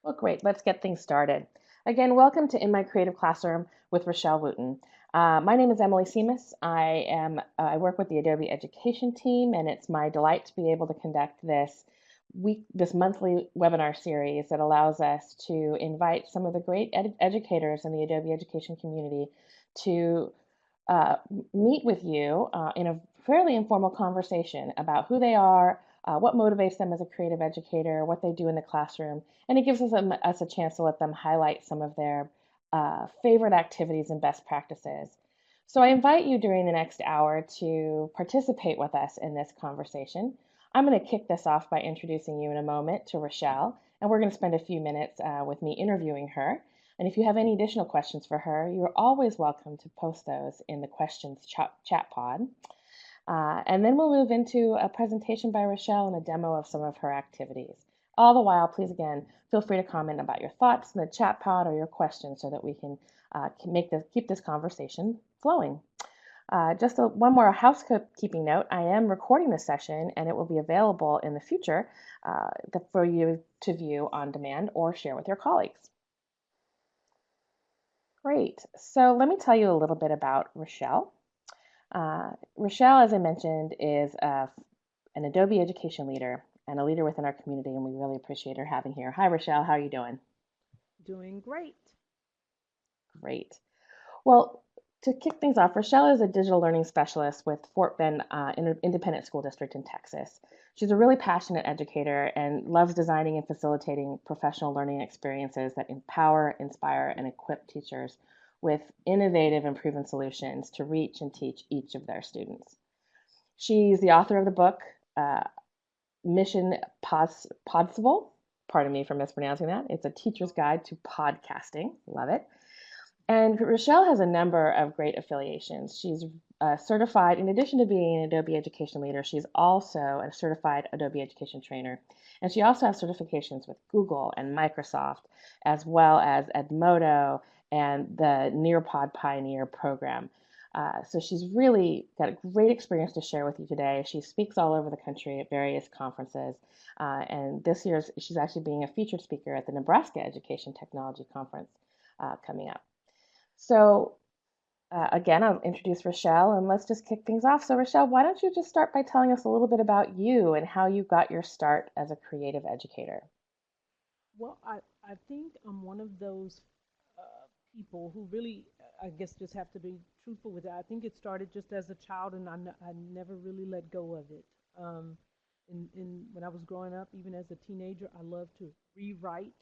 Well, great. Let's get things started. Again, welcome to In My Creative Classroom with Rachelle Wooten. My name is Emily Seamus. I work with the Adobe Education team, and it's my delight to be able to conduct this monthly webinar series that allows us to invite some of the great educators in the Adobe Education community to uh, meet with you in a fairly informal conversation about who they are, what motivates them as a creative educator, what they do in the classroom, and it gives us a chance to let them highlight some of their favorite activities and best practices. So I invite you during the next hour to participate with us in this conversation. I'm going to kick this off by introducing you in a moment to Rachelle, and we're going to spend a few minutes with me interviewing her. And if you have any additional questions for her, you're always welcome to post those in the questions chat pod. And then we'll move into a presentation by Rachelle and a demo of some of her activities. All the while, please again, feel free to comment about your thoughts in the chat pod or your questions so that we can keep this conversation flowing. One more housekeeping note. I am recording this session and it will be available in the future for you to view on demand or share with your colleagues. Great. So let me tell you a little bit about Rachelle. Rachelle, as I mentioned, is an Adobe education leader and a leader within our community, and we really appreciate her having here. Hi, Rachelle. How are you doing? Doing great. Great. Well, to kick things off, Rachelle is a digital learning specialist with Fort Bend Independent School District in Texas. She's a really passionate educator and loves designing and facilitating professional learning experiences that empower, inspire, and equip teachers with innovative and proven solutions to reach and teach each of their students. She's the author of the book uh, Mission Possible. Pardon me for mispronouncing that. It's a teacher's guide to podcasting. Love it. And Rachelle has a number of great affiliations. She's certified, in addition to being an Adobe Education Leader, she's also a certified Adobe Education Trainer. And she also has certifications with Google and Microsoft, as well as Edmodo and the Nearpod Pioneer program. So she's really got a great experience to share with you today. She speaks all over the country at various conferences. And this year, she's actually being a featured speaker at the Nebraska Education Technology Conference coming up. So again, I'll introduce Rachelle and let's just kick things off. So Rachelle, why don't you just start by telling us a little bit about you and how you got your start as a creative educator? Well, I think I'm one of those people who really, I guess, just have to be truthful with it. I think it started just as a child, and I never really let go of it. Um, when I was growing up, even as a teenager, I loved to rewrite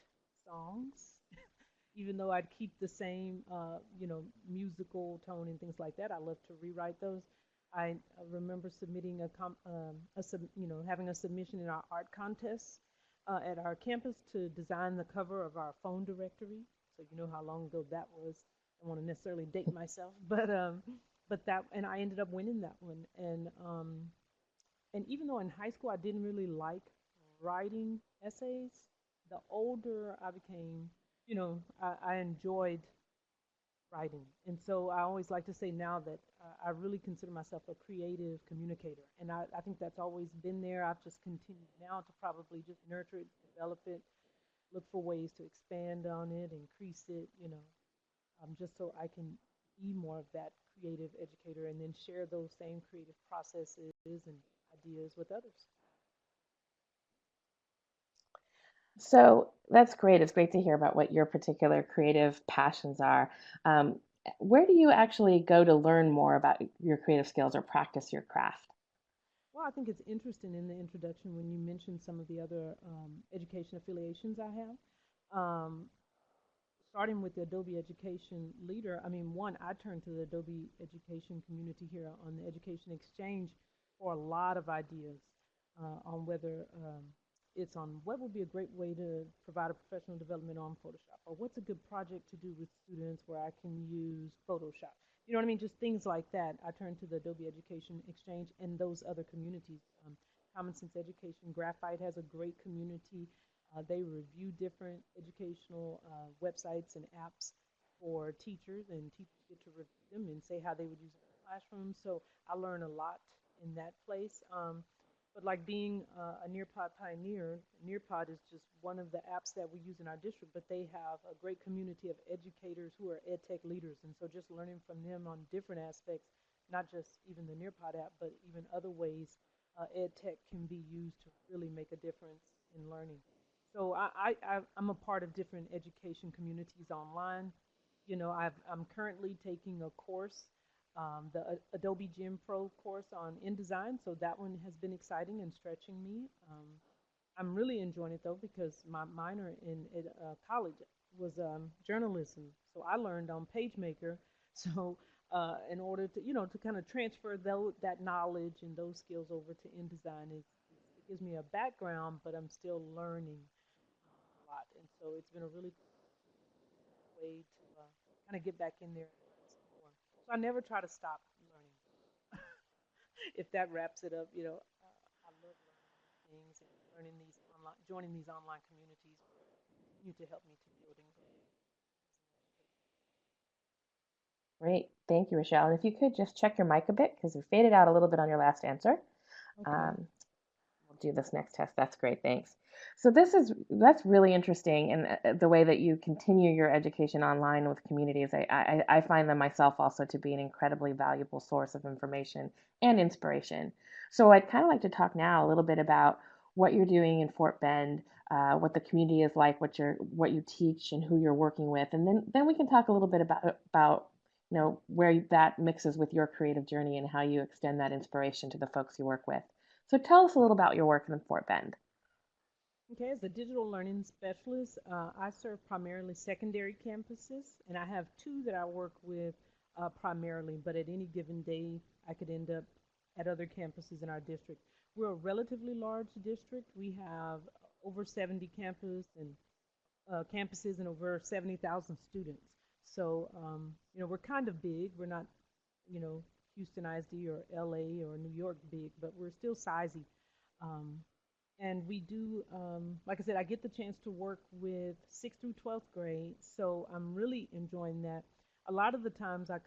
songs, even though I'd keep the same, musical tone and things like that. I love to rewrite those. I remember submitting having a submission in our art contest at our campus to design the cover of our phone directory. So you know how long ago that was. I don't want to necessarily date myself, but that, and I ended up winning that one. And even though in high school I didn't really like writing essays, the older I became, I enjoyed writing. And so I always like to say now that I really consider myself a creative communicator. And I think that's always been there. I've just continued now to probably just nurture it, develop it, look for ways to expand on it, increase it, just so I can be more of that creative educator and then share those same creative processes and ideas with others. So that's great. It's great to hear about what your particular creative passions are. Um, where do you actually go to learn more about your creative skills or practice your craft? Well, I think it's interesting in the introduction when you mentioned some of the other education affiliations I have. Um, Starting with the Adobe Education Leader, I mean, one, I turned to the Adobe Education community here on the Education Exchange for a lot of ideas on whether it's on what would be a great way to provide a professional development on Photoshop, or what's a good project to do with students where I can use Photoshop. You know what I mean? Just things like that. I turned to the Adobe Education Exchange and those other communities. Common Sense Education, Graphite has a great community. They review different educational websites and apps for teachers, and teachers get to review them and say how they would use it in the classroom. So I learn a lot in that place. But like being a Nearpod pioneer, Nearpod is just one of the apps that we use in our district, but they have a great community of educators who are ed tech leaders. And so just learning from them on different aspects, not just even the Nearpod app, but even other ways ed tech can be used to really make a difference in learning. So I'm a part of different education communities online. I'm currently taking a course, the Adobe Gym Pro course on InDesign. So that one has been exciting and stretching me. I'm really enjoying it though because my minor in college was journalism. So I learned on PageMaker. So in order to, to kind of transfer that knowledge and those skills over to InDesign, it gives me a background, but I'm still learning a lot. And so it's been a really way to kind of get back in there and learn some more. So I never try to stop learning. If that wraps it up, I love learning new things and learning these online, joining these online communities continue to help me to build and grow as an educator. Great. Thank you, Rochelle. And if you could just check your mic a bit because you faded out a little bit on your last answer. Okay. Um, we'll do this next test. That's great. Thanks. So that's really interesting, and the way that you continue your education online with communities. I find them myself also to be an incredibly valuable source of information and inspiration. So I'd kind of like to talk now a little bit about what you're doing in Fort Bend, what the community is like, what you teach, and who you're working with, and then we can talk a little bit about where that mixes with your creative journey and how you extend that inspiration to the folks you work with. So tell us a little about your work in Fort Bend. Okay, as a digital learning specialist, I serve primarily secondary campuses, and I have two that I work with primarily, but at any given day, I could end up at other campuses in our district. We're a relatively large district. We have over 70 campuses and over 70,000 students. So, we're kind of big. We're not, you know, Houston ISD or LA or New York big, but we're still sizey. Um, and we do, like I said, I get the chance to work with 6th through 12th grade, so I'm really enjoying that. A lot of the times I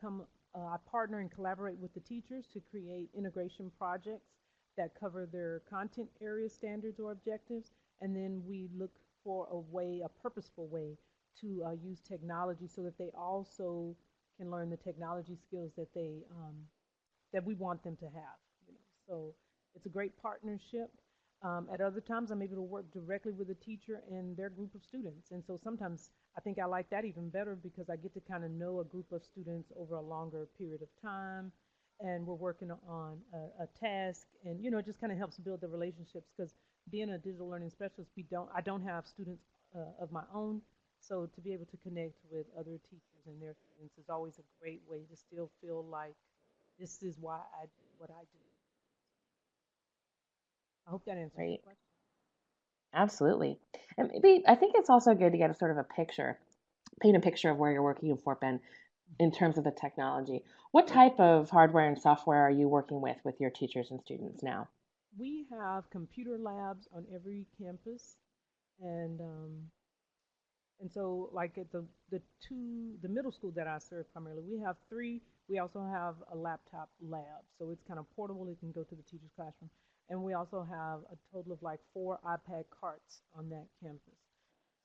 partner and collaborate with the teachers to create integration projects that cover their content area standards or objectives, and then we look for a purposeful way to use technology so that they also can learn the technology skills that we want them to have. So it's a great partnership. At other times, I'm able to work directly with a teacher and their group of students. And so sometimes I think I like that even better because I get to kind of know a group of students over a longer period of time. And we're working on a task, and it just kind of helps build the relationships. Because being a digital learning specialist, I don't have students of my own, so to be able to connect with other teachers and their students is always a great way to still feel like this is why I do what I do. I hope that answers your Right. question. Absolutely. And maybe I think it's also good to get a sort of a picture, paint a picture of where you're working in Fort Bend in terms of the technology. What type of hardware and software are you working with your teachers and students now? We have computer labs on every campus, and so like at the middle school that I serve primarily, we have three. We also have a laptop lab, so it's kind of portable. It can go to the teacher's classroom, and we also have a total of like 4 iPad carts on that campus.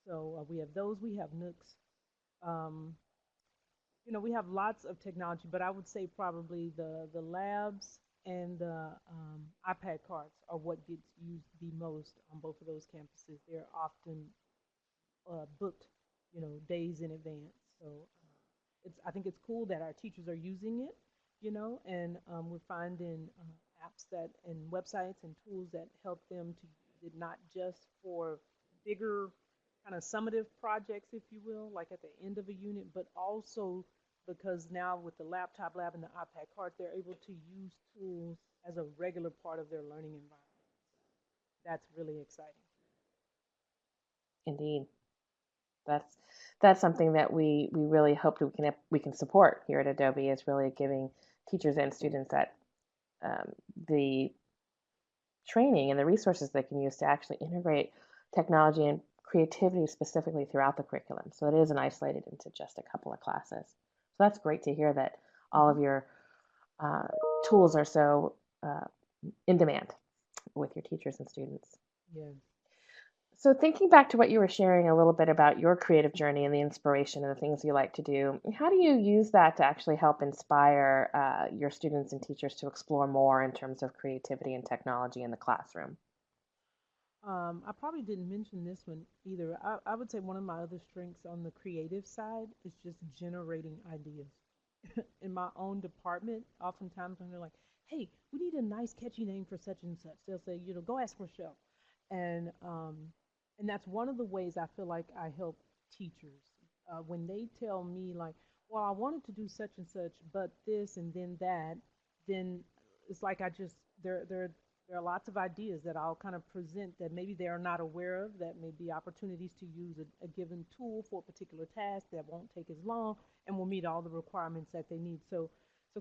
So we have those. We have Nooks. Um, we have lots of technology, but I would say probably the labs and the iPad carts are what gets used the most on both of those campuses. They're often booked, days in advance. So I think it's cool that our teachers are using it, and we're finding apps that and websites and tools that help them to use it not just for bigger kind of summative projects, if you will, like at the end of a unit, but also because now with the laptop lab and the iPad cart, they're able to use tools as a regular part of their learning environment. That's really exciting. Indeed. That's that's something that we really hope that we can support here at Adobe is really giving teachers and students that the training and the resources they can use to actually integrate technology and creativity specifically throughout the curriculum. So it isn't isolated into just a couple of classes. So that's great to hear that all Mm-hmm. of your uh, tools are so uh, in demand. with your teachers and students. Yes. So, thinking back to what you were sharing a little bit about your creative journey and the inspiration and the things you like to do, how do you use that to actually help inspire your students and teachers to explore more in terms of creativity and technology in the classroom? I probably didn't mention this one either. I would say one of my other strengths on the creative side is just generating ideas. In my own department, oftentimes when they're like, "Hey, we need a nice, catchy name for such and such," they'll say, "Go ask Rochelle," and um, and that's one of the ways I feel like I help teachers when they tell me like, "Well, I wanted to do such and such, but this and then that," then it's like I just there are lots of ideas that I'll kind of present that maybe they are not aware of, that may be opportunities to use a given tool for a particular task that won't take as long and will meet all the requirements that they need. So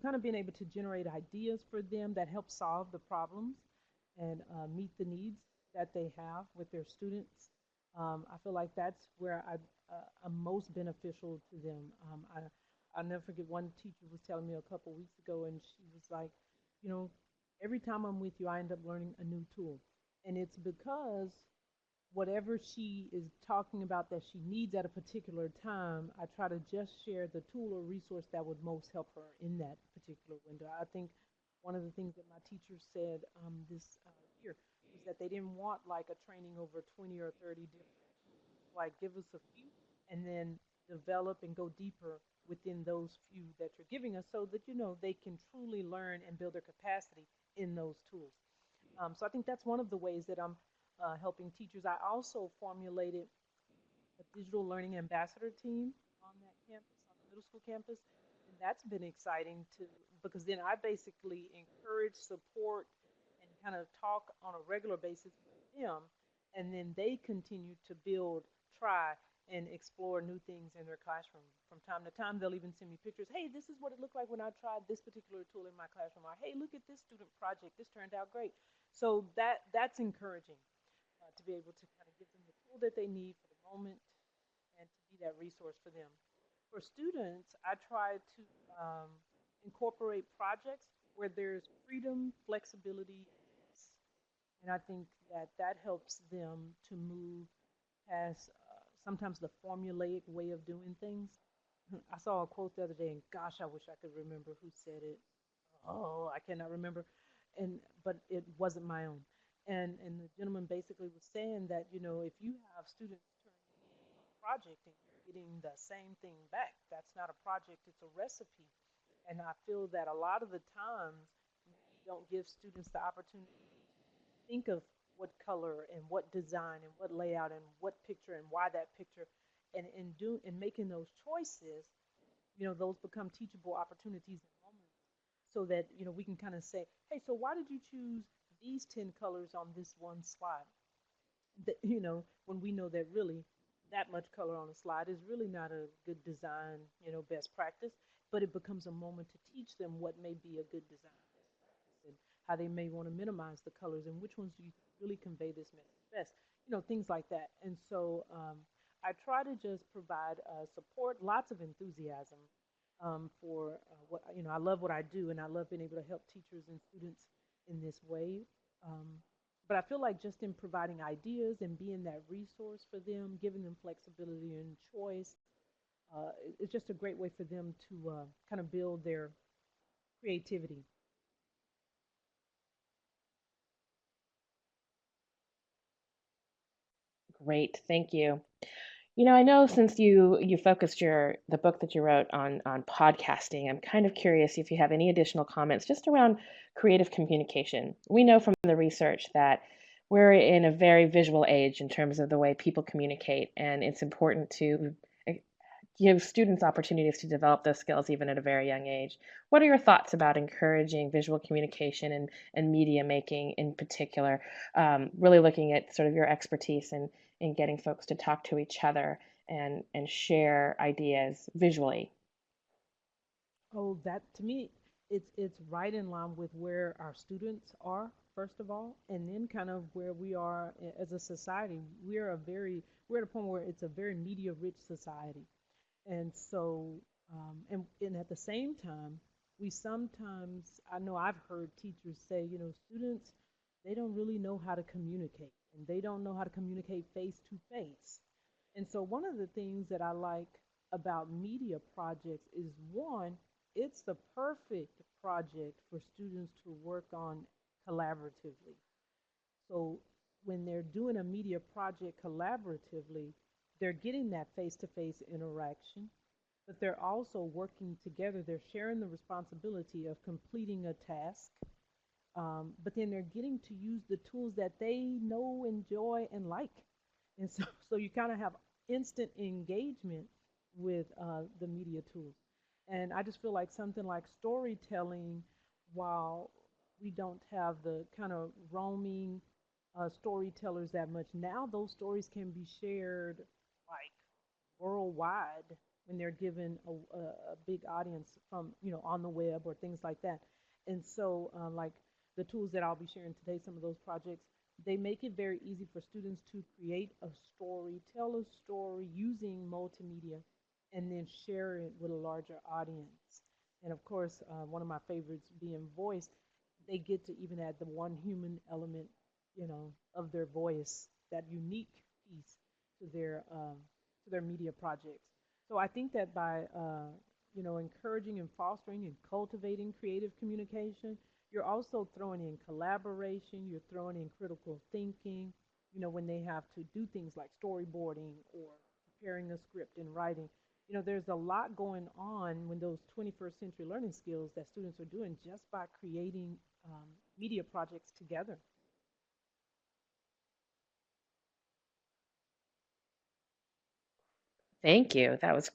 kind of being able to generate ideas for them that help solve the problems and meet the needs that they have with their students. I feel like that's where I'm most beneficial to them. I'll never forget one teacher was telling me a couple weeks ago, and she was like, you know, every time I'm with you, I end up learning a new tool. And it's because whatever she is talking about that she needs at a particular time, I try to just share the tool or resource that would most help her in that particular window. I think one of the things that my teacher said this year was that they didn't want like a training over 20 or 30 different tools. Like, give us a few and then develop and go deeper within those few that you're giving us so that they can truly learn and build their capacity in those tools. So I think that's one of the ways that I'm helping teachers. I also formulated a digital learning ambassador team on that campus, on the middle school campus, and that's been exciting to because then I basically encourage, support, and kind of talk on a regular basis with them, and then they continue to build, try, and explore new things in their classroom. From time to time, they'll even send me pictures. Hey, this is what it looked like when I tried this particular tool in my classroom. Or hey, look at this student project. This turned out great. So that's encouraging to be able to kind of give them the tool that they need for the moment and to be that resource for them. For students, I try to um, incorporate projects where there's freedom, flexibility, and pace. And I think that that helps them to move past sometimes the formulaic way of doing things. I saw a quote the other day, and gosh, I wish I could remember who said it. Oh, I cannot remember, and but it wasn't my own. And the gentleman basically was saying that if you have students turning in a project and you're getting the same thing back, that's not a project; it's a recipe. And I feel that a lot of the times we don't give students the opportunity to think of what color and what design and what layout and what picture and why that picture, and in making those choices, those become teachable opportunities and moments so that we can kind of say, hey, so why did you choose these 10 colors on this one slide? That, when we know that really that much color on a slide is really not a good design, best practice, but it becomes a moment to teach them what may be a good design best practice and how they may want to minimize the colors and which ones do you really convey this message best, things like that. And so I try to just provide support, lots of enthusiasm for what I love what I do, and I love being able to help teachers and students in this way. Um, but I feel like just in providing ideas and being that resource for them, giving them flexibility and choice, it's just a great way for them to kind of build their creativity. Great, thank you. I know since you focused the book that you wrote on podcasting, I'm kind of curious if you have any additional comments just around creative communication. We know from the research that we're in a very visual age in terms of the way people communicate, and it's important to give students opportunities to develop those skills even at a very young age. What are your thoughts about encouraging visual communication and media making in particular? Really looking at sort of your expertise in getting folks to talk to each other and share ideas visually. Oh, that to me, it's right in line with where our students are, first of all, and then kind of where we are as a society. We're at a point where it's a very media rich society. And so, and at the same time, we sometimes, I know I've heard teachers say, students they don't really know how to communicate, and they don't know how to communicate face to face. And so, one of the things that I like about media projects is one, it's the perfect project for students to work on collaboratively. So, when they're doing a media project collaboratively, they're getting that face to face interaction, but they're also working together. They're sharing the responsibility of completing a task, but then they're getting to use the tools that they know, enjoy, and like. And so, so you kind of have instant engagement with the media tools. And I just feel like something like storytelling, while we don't have the kind of roaming storytellers that much now, those stories can be shared like worldwide when they're given a big audience from on the web or things like that. And so like the tools that I'll be sharing today, some of those projects, they make it very easy for students to create a story, tell a story using multimedia, and then share it with a larger audience. And of course, one of my favorites being voice, they get to even add the one human element, of their voice, that unique piece to their media projects. So I think that by encouraging and fostering and cultivating creative communication, you're also throwing in collaboration, you're throwing in critical thinking, when they have to do things like storyboarding or preparing a script and writing. There's a lot going on when those 21st century learning skills that students are doing just by creating media projects together. Thank you. That was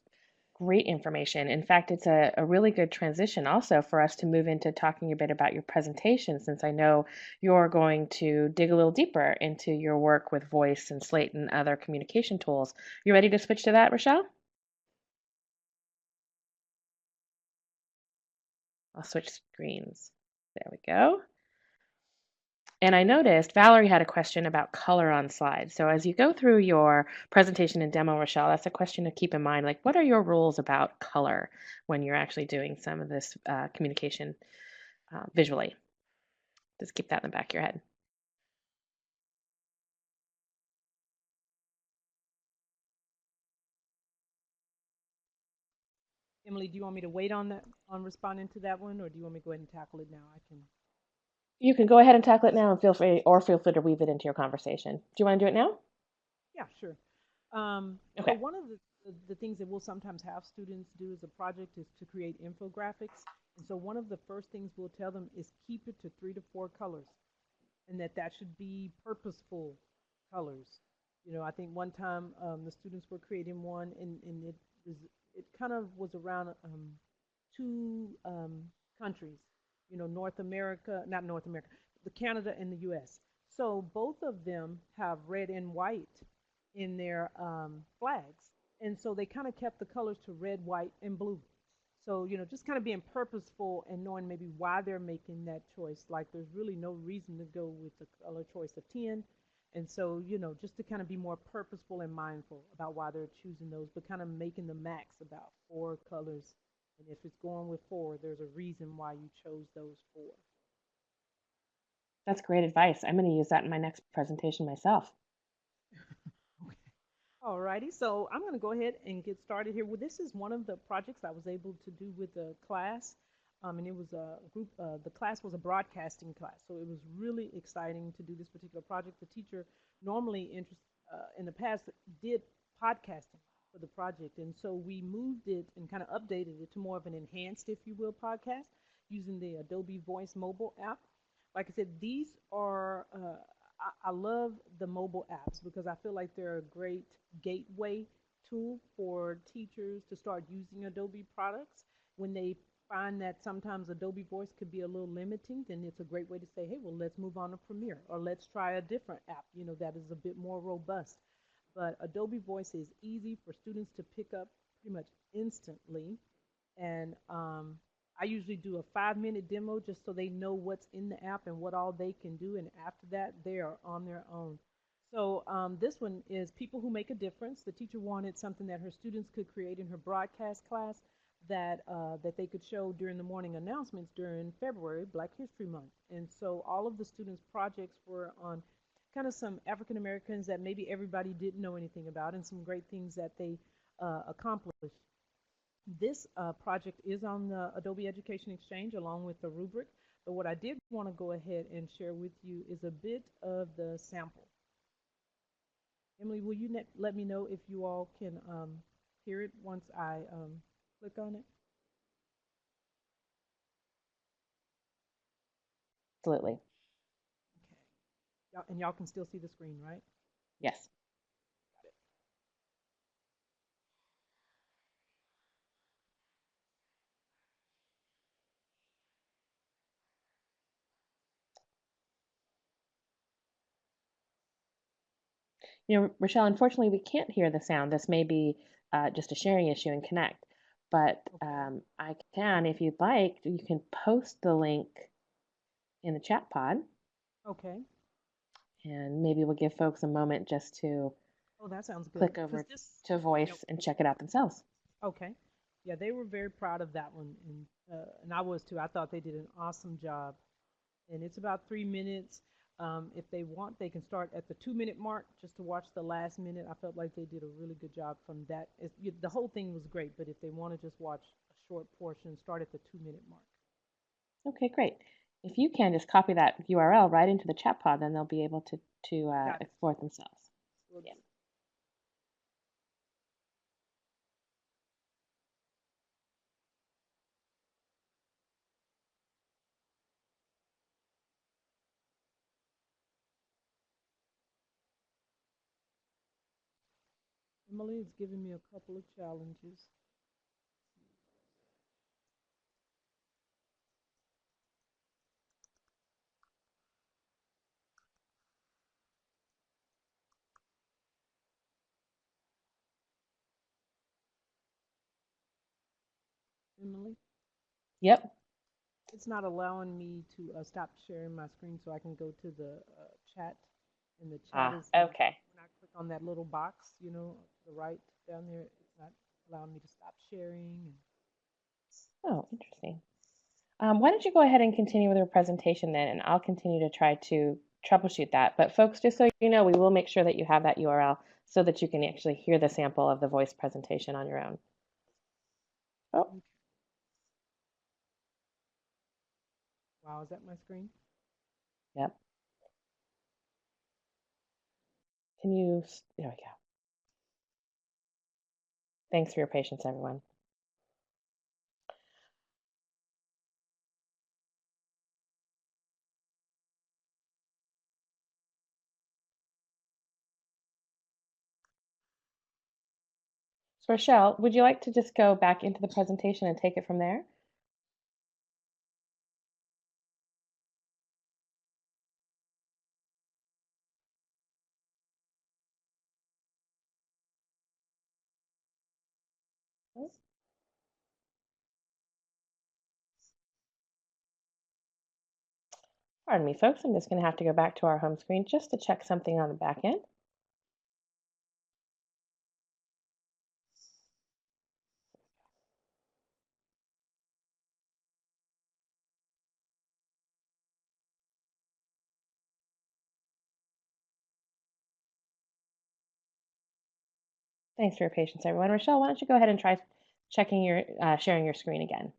great information. In fact, it's a really good transition also for us to move into talking a bit about your presentation, since I know you're going to dig a little deeper into your work with voice and Slate and other communication tools. You ready to switch to that, Rochelle? I'll switch screens. There we go. And I noticed Valerie had a question about color on slides. So as you go through your presentation and demo, Rochelle, that's a question to keep in mind. Like, what are your rules about color when you're actually doing some of this communication visually? Just keep that in the back of your head. Emily, do you want me to wait on that on responding to that one, or do you want me to go ahead and tackle it now? I can. You can go ahead and tackle it now and feel free to weave it into your conversation. Do you want to do it now? Yeah, sure. So Okay. one of the things that we'll sometimes have students do as a project is to create infographics. And so one of the first things we'll tell them is keep it to 3 to 4 colors, and that should be purposeful colors. I think one time the students were creating one, and was it kind of was around two countries, North America, not North America, the Canada and the U.S. So both of them have red and white in their flags, and so they kind of kept the colors to red, white, and blue. So, just kind of being purposeful and knowing maybe why they're making that choice. Like, there's really no reason to go with the color choice of 10. And so, just to kind of be more purposeful and mindful about why they're choosing those, but kind of making the max about 4 colors. And if it's going with 4, there's a reason why you chose those 4. That's great advice. I'm going to use that in my next presentation myself. Okay. Alrighty, so I'm going to go ahead and get started here. Well, this is one of the projects I was able to do with the class, and it was a group. The class was a broadcasting class, so it was really exciting to do this particular project. The teacher normally in the past did podcasting for the project, and so we moved it and kind of updated it to more of an enhanced, if you will, podcast using the Adobe Voice mobile app. Like I said, these are I love the mobile apps because I feel like they're a great gateway tool for teachers to start using Adobe products. When they find that sometimes Adobe Voice could be a little limiting, then it's a great way to say, hey, well, let's move on to Premiere, or let's try a different app, that is a bit more robust. But Adobe Voice is easy for students to pick up pretty much instantly. And I usually do a 5-minute demo just so they know what's in the app and what all they can do. And after that, they are on their own. So this one is People Who Make a Difference. The teacher wanted something that her students could create in her broadcast class, that they could show during the morning announcements during February, Black History Month. And so all of the students' projects were on kind of some African Americans that maybe everybody didn't know anything about, and some great things that they accomplished. This project is on the Adobe Education Exchange along with the rubric. But what I did want to go ahead and share with you is a bit of the sample. Emily, will you let me know if you all can hear it once I click on it? Absolutely. Okay. And y'all can still see the screen, right? Yes. Rochelle, unfortunately, we can't hear the sound. This may be just a sharing issue in Connect, but Okay. I can, if you'd like, you can post the link in the chat pod, Okay. and maybe we'll give folks a moment just to Oh, that sounds good. click Because over this, to you know, Voice and check it out themselves. okay. Yeah, they were very proud of that one, and I was too. I thought they did an awesome job. And it's about 3 minutes. If they want, they can start at the 2 minute mark just to watch the last minute. I felt like they did a really good job from that. The whole thing was great, but if they want to just watch a short portion, start at the 2 minute mark. Okay, great. If you can just copy that URL right into the chat pod, then they'll be able to Got it. explore it themselves. Will Yeah. do. Emily is giving me a couple of challenges. Emily, Yep. it's not allowing me to stop sharing my screen so I can go to the chat. And the chat Ah, is, okay. when I click on that little box, to the right down there, it's not allowing me to stop sharing. And Oh, interesting. Why don't you go ahead and continue with your presentation then, and I'll continue to try to troubleshoot that. But folks, just so you know, we will make sure that you have that URL so that you can actually hear the sample of the voice presentation on your own. Oh, okay. Wow, is that my screen? yep. There we go. Thanks for your patience, everyone. So Rochelle, would you like to just go back into the presentation and take it from there? Pardon me, folks. I'm just going to have to go back to our home screen just to check something on the back end. Thanks for your patience, everyone. Rochelle, why don't you go ahead and try checking your sharing your screen again?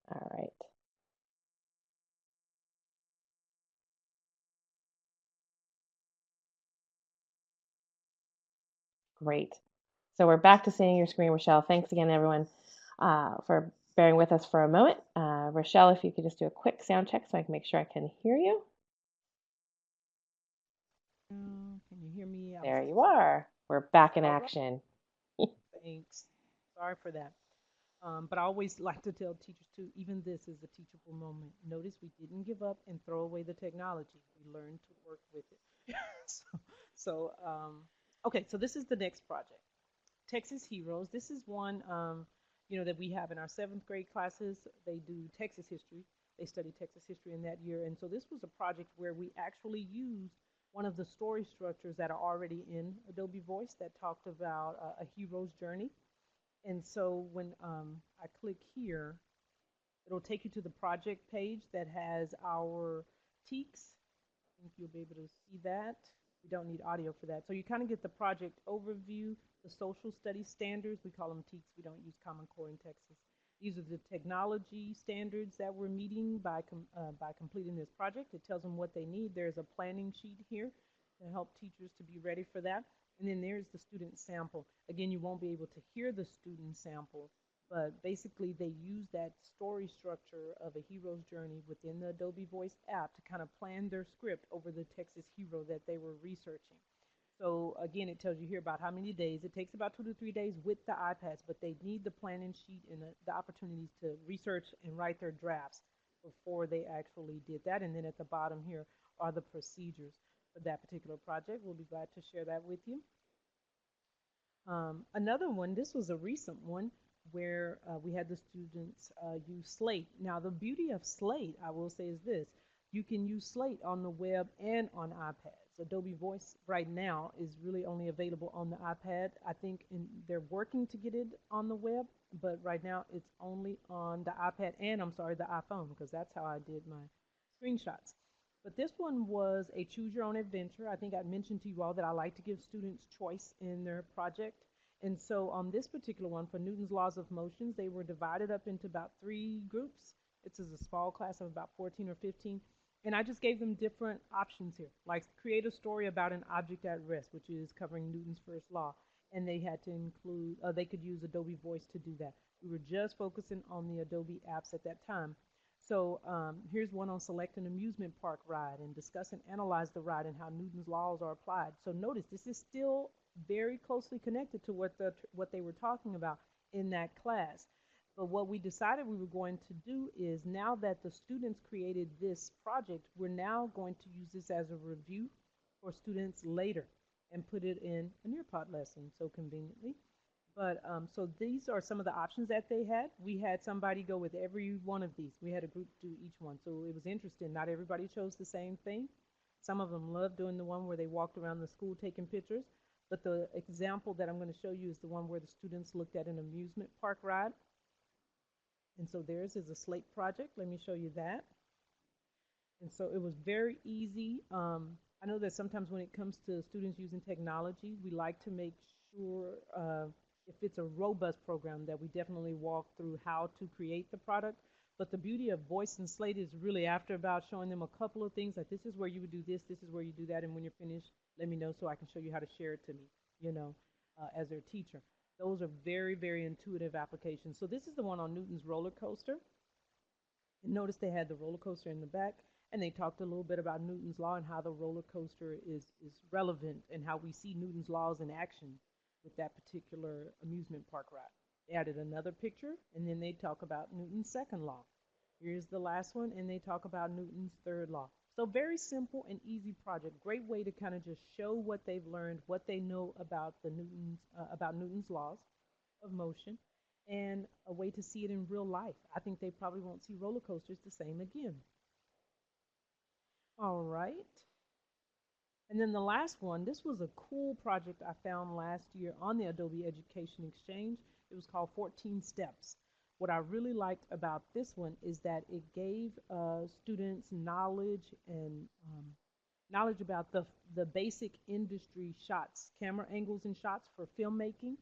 All right. Great. So we're back to seeing your screen, Rochelle. Thanks again, everyone, for bearing with us for a moment. Rochelle, if you could just do a quick sound check so I can make sure I can hear you. Can you hear me? I'm There you still. are. We're back in All right. action. Thanks. Sorry for that. But I always like to tell teachers too, even this is a teachable moment. Notice we didn't give up and throw away the technology. We learned to work with it. so, so okay, so this is the next project. Texas Heroes. This is one, that we have in our seventh grade classes. They do Texas history. They study Texas history in that year. And so this was a project where we actually used one of the story structures that are already in Adobe Voice that talked about a hero's journey. And so when I click here, it'll take you to the project page that has our teaks. I think you'll be able to see that. We don't need audio for that. So you kind of get the project overview, the social studies standards. We call them teaks. We don't use Common Core in Texas. These are the technology standards that we're meeting by completing this project. It tells them what they need. There's a planning sheet here to help teachers to be ready for that. And then there's the student sample. Again, you won't be able to hear the student sample, but basically they use that story structure of a hero's journey within the Adobe Voice app to kind of plan their script over the Texas hero that they were researching. So again, it tells you here about how many days. It takes about 2 to 3 days with the iPads, but they need the planning sheet and the opportunities to research and write their drafts before they actually did that. And then at the bottom here are the procedures for that particular project. We'll be glad to share that with you. Another one, this was a recent one where we had the students use Slate. Now, the beauty of Slate, I will say, is this. You can use Slate on the web and on iPads. Adobe Voice right now is really only available on the iPad. I think they're working to get it on the web, but right now it's only on the iPad and, I'm sorry, the iPhone, because that's how I did my screenshots. But this one was a choose your own adventure. I think I mentioned to you all that I like to give students choice in their project. And so on this particular one, for Newton's Laws of Motions, they were divided up into about 3 groups. It's a small class of about 14 or 15. And I just gave them different options here, like create a story about an object at rest, which is covering Newton's first law. And they had to include, they could use Adobe Voice to do that. We were just focusing on the Adobe apps at that time. So here's one on select an amusement park ride and discuss and analyze the ride and how Newton's laws are applied. So notice this is still very closely connected to what they were talking about in that class. But what we decided we were going to do is, now that the students created this project, we're now going to use this as a review for students later and put it in a Nearpod lesson so conveniently. But so these are some of the options that they had. We had somebody go with every one of these. We had a group do each one. So it was interesting. Not everybody chose the same thing. Some of them loved doing the one where they walked around the school taking pictures. But the example that I'm going to show you is the one where the students looked at an amusement park ride. And so theirs is a slate project. Let me show you that. And so it was very easy. I know that sometimes when it comes to students using technology, we like to make sure if it's a robust program that we definitely walk through how to create the product. But the beauty of Voice and Slate is really after about showing them a couple of things, like this is where you would do this is where you do that, and when you're finished, let me know so I can show you how to share it to me, as their teacher. Those are very, very intuitive applications. So this is the one on Newton's roller coaster. And notice they had the roller coaster in the back, and they talked a little bit about Newton's law and how the roller coaster is relevant and how we see Newton's laws in action with that particular amusement park ride. They added another picture, and then they talk about Newton's second law. Here's the last one, and they talk about Newton's third law. So very simple and easy project. Great way to kind of just show what they've learned, what they know about Newton's laws of motion, and a way to see it in real life. I think they probably won't see roller coasters the same again. All right. And then the last one, this was a cool project I found last year on the Adobe Education Exchange. It was called 14 Steps. What I really liked about this one is that it gave students knowledge and knowledge about the basic industry shots, camera angles and shots for filmmaking.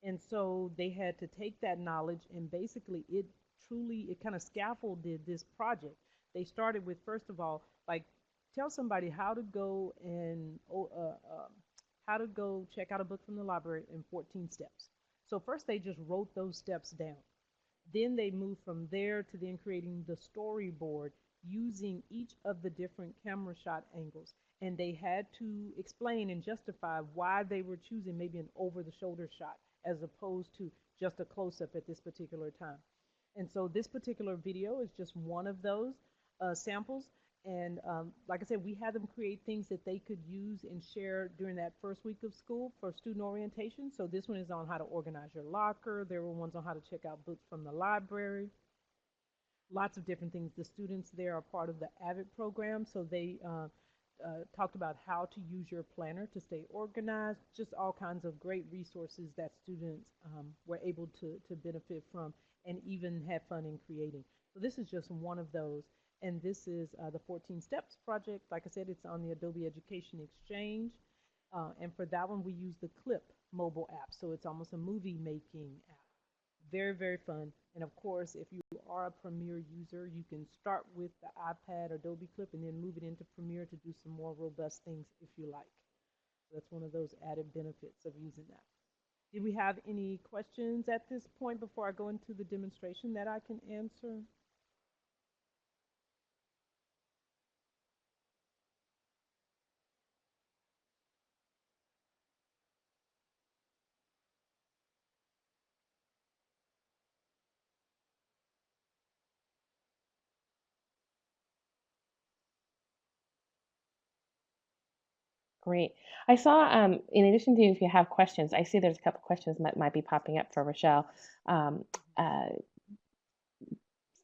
And so they had to take that knowledge, and basically it kind of scaffolded this project. They started with, first of all, like, tell somebody how to go and how to go check out a book from the library in 14 steps. So first they just wrote those steps down. Then they moved from there to then creating the storyboard using each of the different camera shot angles. And they had to explain and justify why they were choosing maybe an over-the-shoulder shot as opposed to just a close-up at this particular time. And so this particular video is just one of those samples. And like I said, we had them create things that they could use and share during that first week of school for student orientation. So this one is on how to organize your locker. There were ones on how to check out books from the library. Lots of different things. The students there are part of the AVID program, so they talked about how to use your planner to stay organized, just all kinds of great resources that students were able to benefit from and even have fun in creating. So this is just one of those. And this is the 14 Steps project. Like I said, it's on the Adobe Education Exchange. And for that one, we use the Clip mobile app. So it's almost a movie making app. Very, very fun. And of course, if you are a Premiere user, you can start with the iPad Adobe Clip and then move it into Premiere to do some more robust things if you like. So that's one of those added benefits of using that. Did we have any questions at this point before I go into the demonstration that I can answer? Great. I saw, in addition to if you have questions, I see there's a couple questions that might be popping up for Rachelle. Um, uh,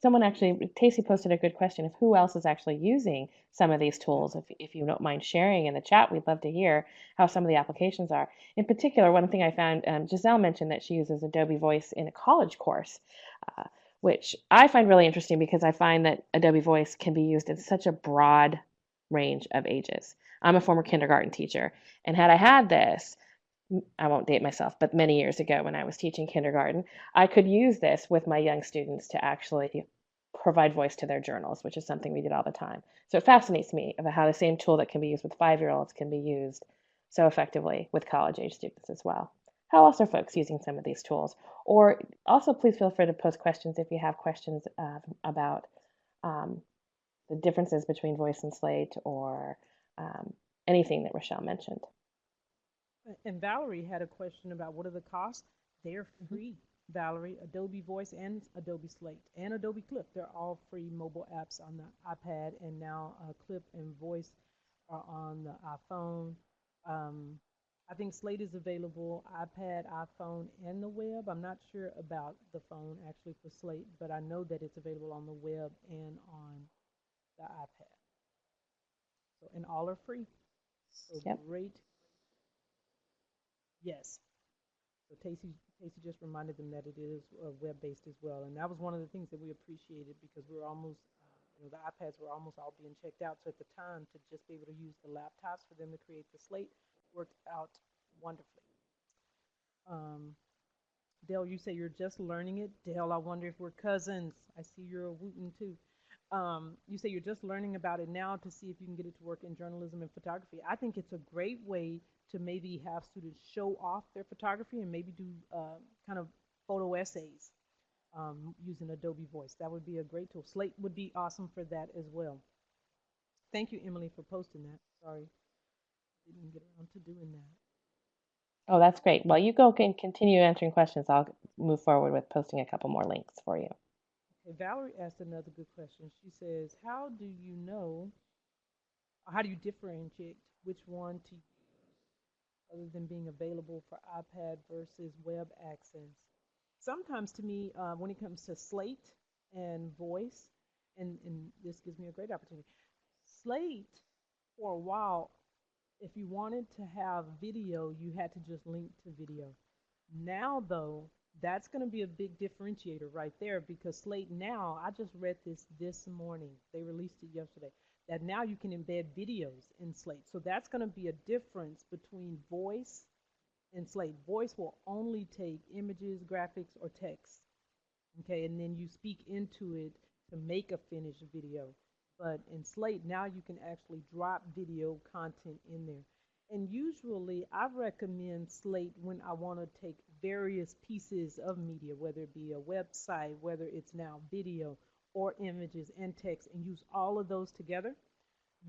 Someone actually, Tacey posted a good question of who else is actually using some of these tools. If you don't mind sharing in the chat, we'd love to hear how some of the applications are. In particular, one thing I found, Giselle mentioned that she uses Adobe Voice in a college course, uh, which I find really interesting because I find that Adobe Voice can be used in such a broad range of ages. I'm a former kindergarten teacher, and had I had this, I won't date myself, but many years ago when I was teaching kindergarten, I could use this with my young students to actually provide voice to their journals, which is something we did all the time. So it fascinates me about how the same tool that can be used with 5-year-olds can be used so effectively with college age students as well. How else are folks using some of these tools? Or also, please feel free to post questions if you have questions about um, the differences between voice and slate or um, anything that Rachelle mentioned. And Valerie had a question about what are the costs? They're Mhm. free, Valerie. Adobe Voice and Adobe Slate and Adobe Clip. They're all free mobile apps on the iPad, and now Clip and Voice are on the iPhone. Um, I think Slate is available iPad, iPhone, and the web. I'm not sure about the phone actually for Slate, but I know that it's available on the web and on the iPad. So, and all are free. So Yep. great. Yes. So Tacey just reminded them that it is web-based as well, and that was one of the things that we appreciated because we were almost, the iPads were almost all being checked out. So at the time, to just be able to use the laptops for them to create the slate worked out wonderfully. Um, Dale, you say you're just learning it. Dale, I wonder if we're cousins. I see you're a Wooten too. You say you're just learning about it now to see if you can get it to work in journalism and photography. I think it's a great way to maybe have students show off their photography and maybe do kind of photo essays using Adobe Voice. That would be a great tool. Slate would be awesome for that as well. Thank you, Emily, for posting that. Sorry, didn't get around to doing that. Oh, that's great. Well, you go and continue answering questions. I'll move forward with posting a couple more links for you. Okay, Valerie asked another good question. She says, "How do you know, or how do you differentiate which one to other than being available for iPad versus web access?" Sometimes to me, when it comes to Slate and voice, and this gives me a great opportunity. Slate, for a while, if you wanted to have video, you had to just link to video. Now, though, that's going to be a big differentiator right there because Slate now, I just read this morning, they released it yesterday, that now you can embed videos in Slate. So that's going to be a difference between voice and Slate. Voice will only take images, graphics, or text. Okay, and then you speak into it to make a finished video. But in Slate, now you can actually drop video content in there. And usually, I recommend Slate when I want to take various pieces of media, whether it be a website, whether it's now video or images and text, and use all of those together.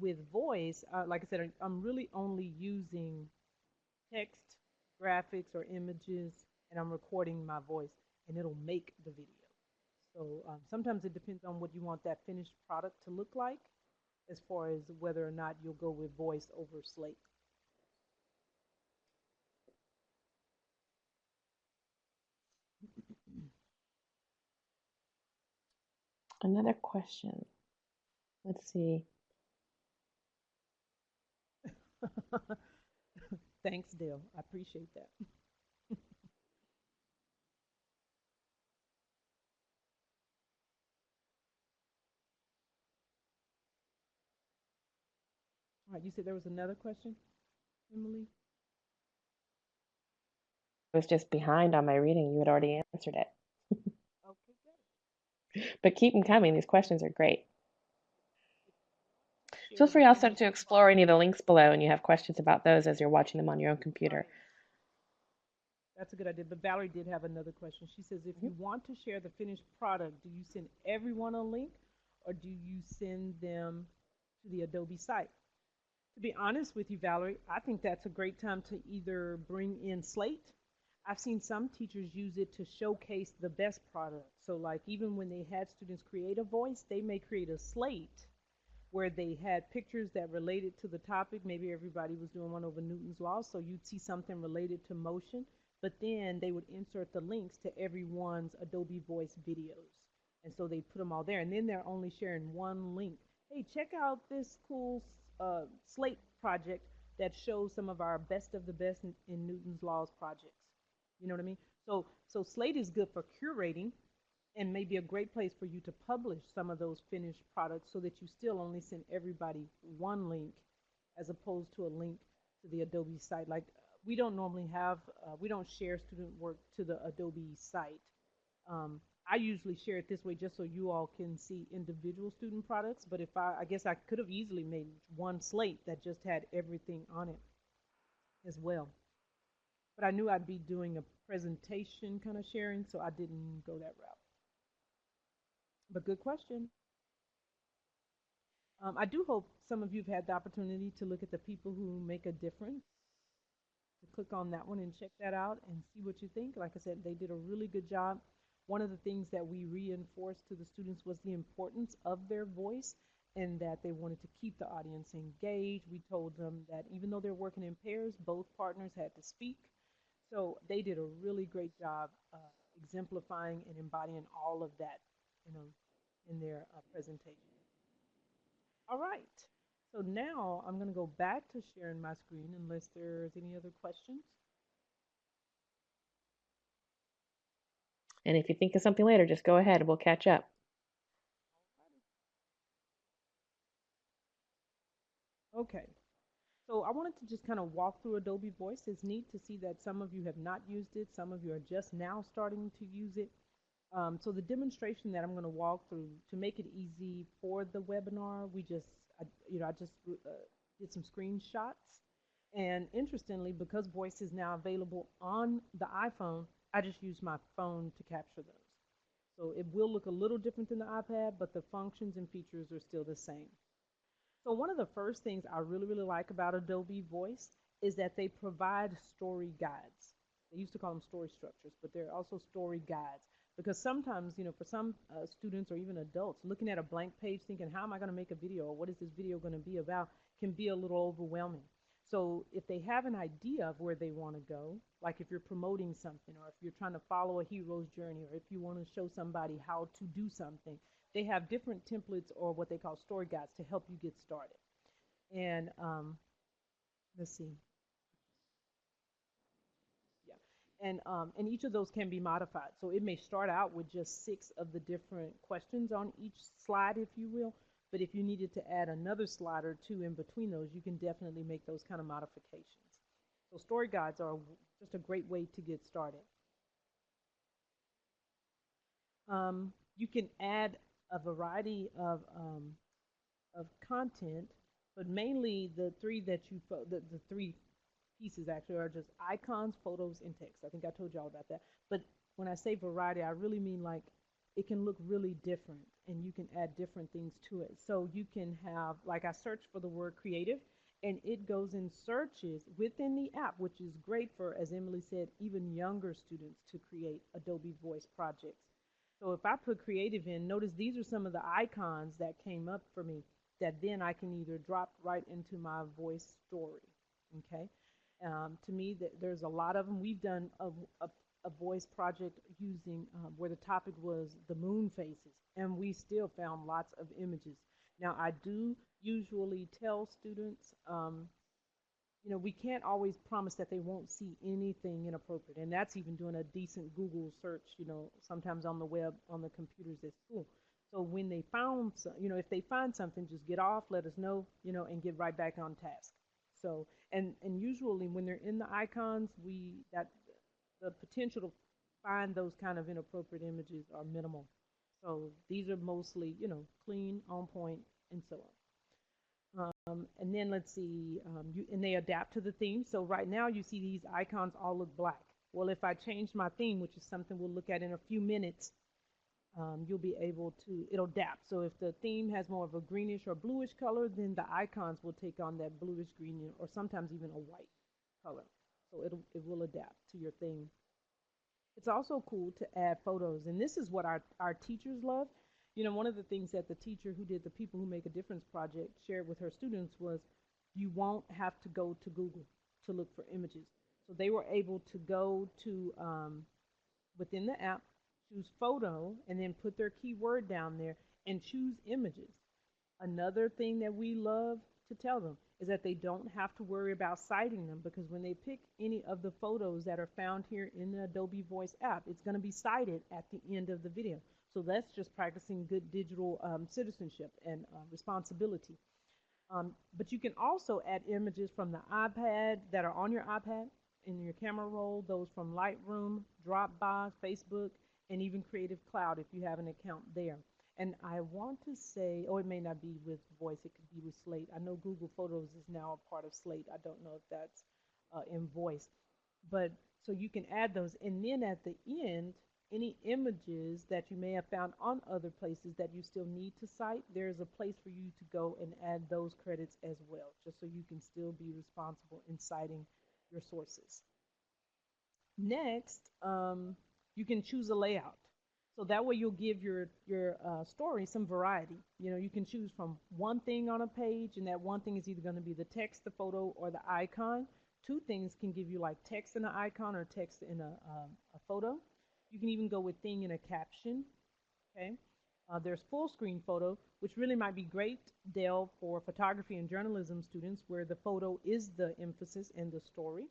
With voice, like I said, I'm really only using text, graphics, or images, and I'm recording my voice, and it'll make the video. So sometimes it depends on what you want that finished product to look like, as far as whether or not you'll go with voice over slate. Another question. Let's see. Thanks, Dale. I appreciate that. All right, you said there was another question, Emily? I was just behind on my reading. You had already answered it. Okay, good. But keep them coming. These questions are great. Feel Share the free also finished to explore product. any of the links below, and you have questions about those as you're watching them on your own computer. Right. That's a good idea. But Valerie did have another question. She says, if Mhm. you want to share the finished product, do you send everyone a link or do you send them to the Adobe site? To be honest with you, Valerie, I think that's a great time to either bring in Slate. I've seen some teachers use it to showcase the best product. So, like, even when they had students create a voice, they may create a slate where they had pictures that related to the topic. Maybe everybody was doing one over Newton's law, so you'd see something related to motion, but then they would insert the links to everyone's Adobe Voice videos. And so they put them all there, and then they're only sharing one link. Hey, check out this cool Slate project that shows some of our best of the best in Newton's laws projects. You know what I mean? So Slate is good for curating and may be a great place for you to publish some of those finished products so that you still only send everybody one link as opposed to a link to the Adobe site. Like we don't normally have, we don't share student work to the Adobe site. Um, I usually share it this way just so you all can see individual student products. But if I guess I could have easily made one slate that just had everything on it as well. But I knew I'd be doing a presentation kind of sharing, so I didn't go that route. But good question. I do hope some of you have had the opportunity to look at the people who make a difference, to click on that one and check that out and see what you think. Like I said, they did a really good job. One of the things that we reinforced to the students was the importance of their voice and that they wanted to keep the audience engaged. We told them that even though they're working in pairs, both partners had to speak. So they did a really great job exemplifying and embodying all of that, you know, in their presentation. All right. So now I'm going to go back to sharing my screen unless there's any other questions. And if you think of something later, just go ahead. We'll catch up. Okay. So I wanted to just kind of walk through Adobe Voice. It's neat to see that some of you have not used it. Some of you are just now starting to use it. So the demonstration that I'm going to walk through to make it easy for the webinar, I just did some screenshots. And interestingly, because voice is now available on the iPhone, I just used my phone to capture those. So it will look a little different than the iPad, but the functions and features are still the same. So one of the first things I really, really like about Adobe Voice is that they provide story guides. They used to call them story structures, but they're also story guides. Because sometimes, for some students or even adults, looking at a blank page thinking, how am I going to make a video or what is this video going to be about, can be a little overwhelming. So if they have an idea of where they want to go, like if you're promoting something or if you're trying to follow a hero's journey or if you want to show somebody how to do something, they have different templates or what they call story guides to help you get started. And let's see, yeah, and each of those can be modified. So it may start out with just 6 of the different questions on each slide, if you will. But if you needed to add another slide or two in between those, you can definitely make those kind of modifications. So story guides are just a great way to get started. You can add a variety of content, but mainly the three that the three pieces actually are just icons, photos, and text. I think I told you all about that. But when I say variety, I really mean like it can look really different and you can add different things to it. So you can have, like I searched for the word creative and it goes and searches within the app, which is great for, as Emily said, even younger students to create Adobe Voice projects. So if I put creative in, notice these are some of the icons that came up for me that then I can either drop right into my voice story. Okay. To me, there's a lot of them. We've done a voice project using where the topic was the moon phases, and we still found lots of images. Now, I do usually tell students We can't always promise that they won't see anything inappropriate. And that's even doing a decent Google search, sometimes on the web, on the computers at school. So when they found, if they find something, just get off, let us know, and get right back on task. So, and usually when they're in the icons, that the potential to find those kind of inappropriate images are minimal. So these are mostly, clean, on point, and so on. And then let's see, and they adapt to the theme. So right now you see these icons all look black. Well, if I change my theme, which is something we'll look at in a few minutes, you'll be able to, it'll adapt. So if the theme has more of a greenish or bluish color, then the icons will take on that bluish green or sometimes even a white color. So it will adapt to your theme. It's also cool to add photos, and this is what our teachers love. One of the things that the teacher who did the People Who Make a Difference project shared with her students was you won't have to go to Google to look for images. So they were able to go to within the app, choose photo, and then put their keyword down there and choose images. Another thing that we love to tell them is that they don't have to worry about citing them, because when they pick any of the photos that are found here in the Adobe Voice app, it's going to be cited at the end of the video. So that's just practicing good digital citizenship and responsibility. But you can also add images from the iPad that are on your iPad in your camera roll, those from Lightroom, Dropbox, Facebook, and even Creative Cloud if you have an account there. And I want to say, oh, it may not be with Voice, it could be with Slate. I know Google Photos is now a part of Slate. I don't know if that's in Voice. But so you can add those. And then at the end, any images that you may have found on other places that you still need to cite, there's a place for you to go and add those credits as well, just so you can still be responsible in citing your sources. Next, you can choose a layout. So that way you'll give your story some variety. You can choose from one thing on a page, and that one thing is either going to be the text, the photo, or the icon. Two things can give you like text in an icon or text in a photo. You can even go with thing in a caption. Okay. There's full screen photo, which really might be great, Dale, for photography and journalism students, where the photo is the emphasis in the story.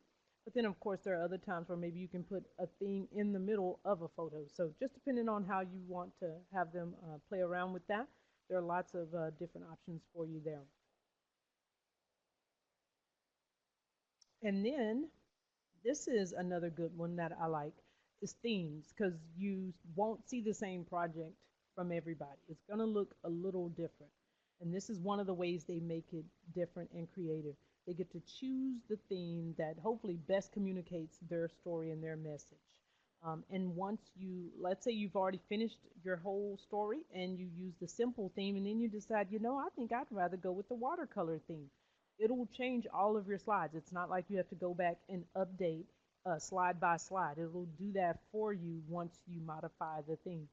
But then, of course, there are other times where maybe you can put a thing in the middle of a photo. So just depending on how you want to have them play around with that, there are lots of different options for you there. And then this is another good one that I like, is themes, because you won't see the same project from everybody. It's going to look a little different. And this is one of the ways they make it different and creative. They get to choose the theme that hopefully best communicates their story and their message. And once let's say you've already finished your whole story and you use the simple theme, and then you decide, I think I'd rather go with the watercolor theme. It'll change all of your slides. It's not like you have to go back and update slide by slide. It'll do that for you once you modify the theme.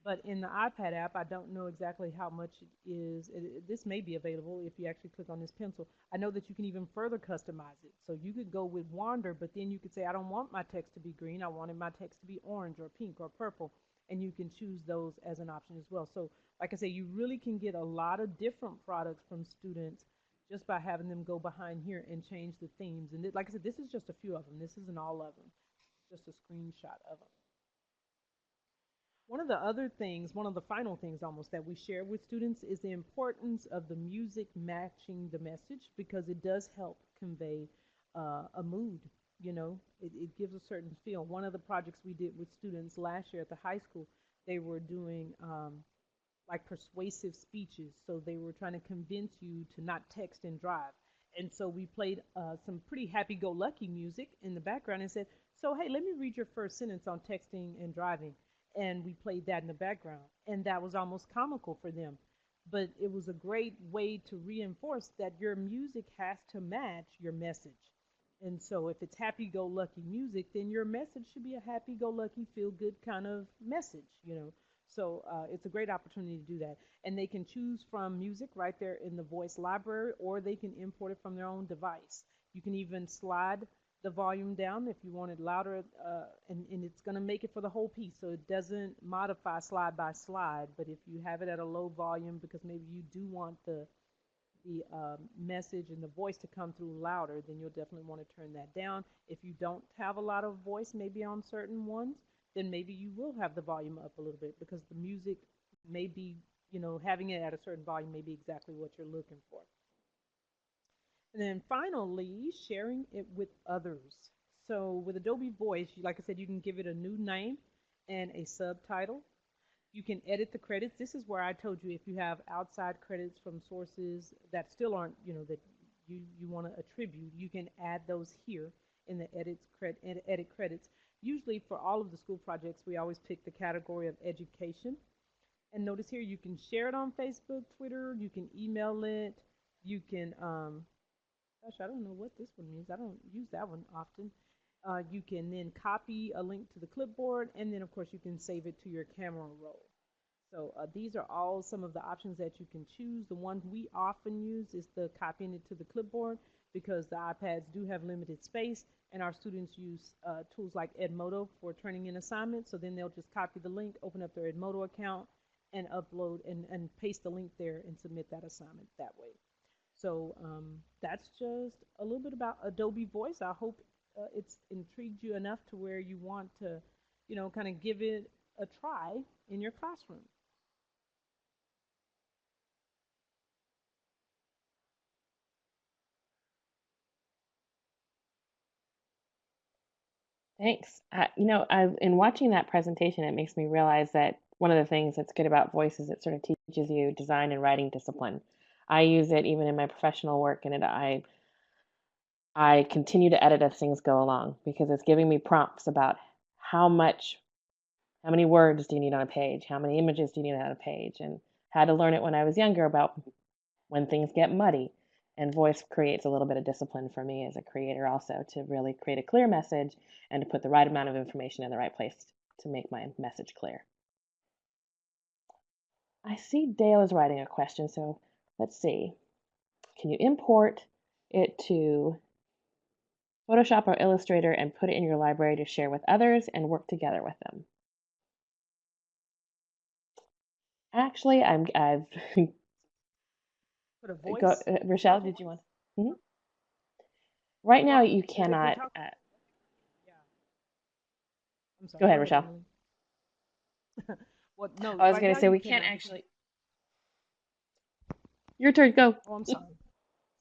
But in the iPad app, I don't know exactly how much it is. This may be available if you actually click on this pencil. I know that you can even further customize it. So you could go with Wander, but then you could say, I don't want my text to be green. I wanted my text to be orange or pink or purple. And you can choose those as an option as well. So like I say, you really can get a lot of different products from students just by having them go behind here and change the themes. And like I said, this is just a few of them. This isn't all of them. It's just a screenshot of them. One of the other things, one of the final things almost that we share with students is the importance of the music matching the message, because it does help convey a mood. It gives a certain feel. One of the projects we did with students last year at the high school, they were doing like persuasive speeches. So they were trying to convince you to not text and drive. And so we played some pretty happy-go-lucky music in the background and said, so hey, let me read your first sentence on texting and driving. And we played that in the background. And that was almost comical for them. But it was a great way to reinforce that your music has to match your message. And so if it's happy-go-lucky music, then your message should be a happy-go-lucky, feel-good kind of message. So it's a great opportunity to do that. And they can choose from music right there in the voice library, or they can import it from their own device. You can even slide the volume down if you want it louder, and it's going to make it for the whole piece. So it doesn't modify slide by slide, but if you have it at a low volume, because maybe you do want the the message and the voice to come through louder, then you'll definitely want to turn that down. If you don't have a lot of voice, maybe on certain ones, then maybe you will have the volume up a little bit because the music may be, having it at a certain volume may be exactly what you're looking for. And then finally, sharing it with others. So with Adobe Voice, like I said, you can give it a new name and a subtitle. You can edit the credits. This is where I told you if you have outside credits from sources that still aren't, that you want to attribute, you can add those here in the edit credits. Usually for all of the school projects, we always pick the category of education. And notice here you can share it on Facebook, Twitter, you can email it, you can gosh, I don't know what this one means. I don't use that one often. You can then copy a link to the clipboard, and then of course you can save it to your camera roll. So these are all some of the options that you can choose. The one we often use is the copying it to the clipboard because the iPads do have limited space, and our students use tools like Edmodo for turning in assignments. So then they'll just copy the link, open up their Edmodo account, and upload and paste the link there and submit that assignment that way. So that's just a little bit about Adobe Voice. I hope it's intrigued you enough to where you want to, kind of give it a try in your classroom. Thanks. In watching that presentation, it makes me realize that one of the things that's good about voice is it sort of teaches you design and writing discipline. I use it even in my professional work, and I continue to edit as things go along because it's giving me prompts about how much, how many words do you need on a page, how many images do you need on a page, and had to learn it when I was younger about when things get muddy. And voice creates a little bit of discipline for me as a creator also to really create a clear message and to put the right amount of information in the right place to make my message clear. I see Dale is writing a question, so let's see. Can you import it to Photoshop or Illustrator and put it in your library to share with others and work together with them? Actually, I've For the go, voice, Rochelle, did you want? Mhm. Right now, well, you if we're cannot. talking, yeah, I'm Go sorry. Go ahead, ahead, Rochelle. Emily. Well, no, I was right going to now say you we can't cannot because, actually. Your turn. Go. oh, I'm sorry.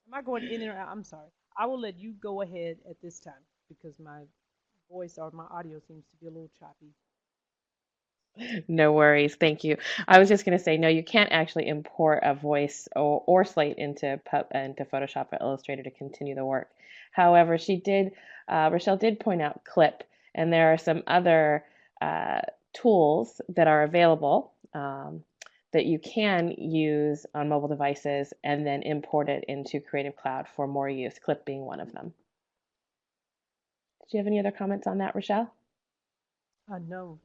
Am I going in and out? I'm sorry. I will let you go ahead at this time because my voice or my audio seems to be a little choppy. No worries. Thank you. I was just going to say, no, you can't actually import a voice or Slate into Photoshop or Illustrator to continue the work. However, Rochelle did point out Clip, and there are some other uh, tools that are available that you can use on mobile devices and then import it into Creative Cloud for more use, Clip being one of them. Did you have any other comments on that, Rochelle? No.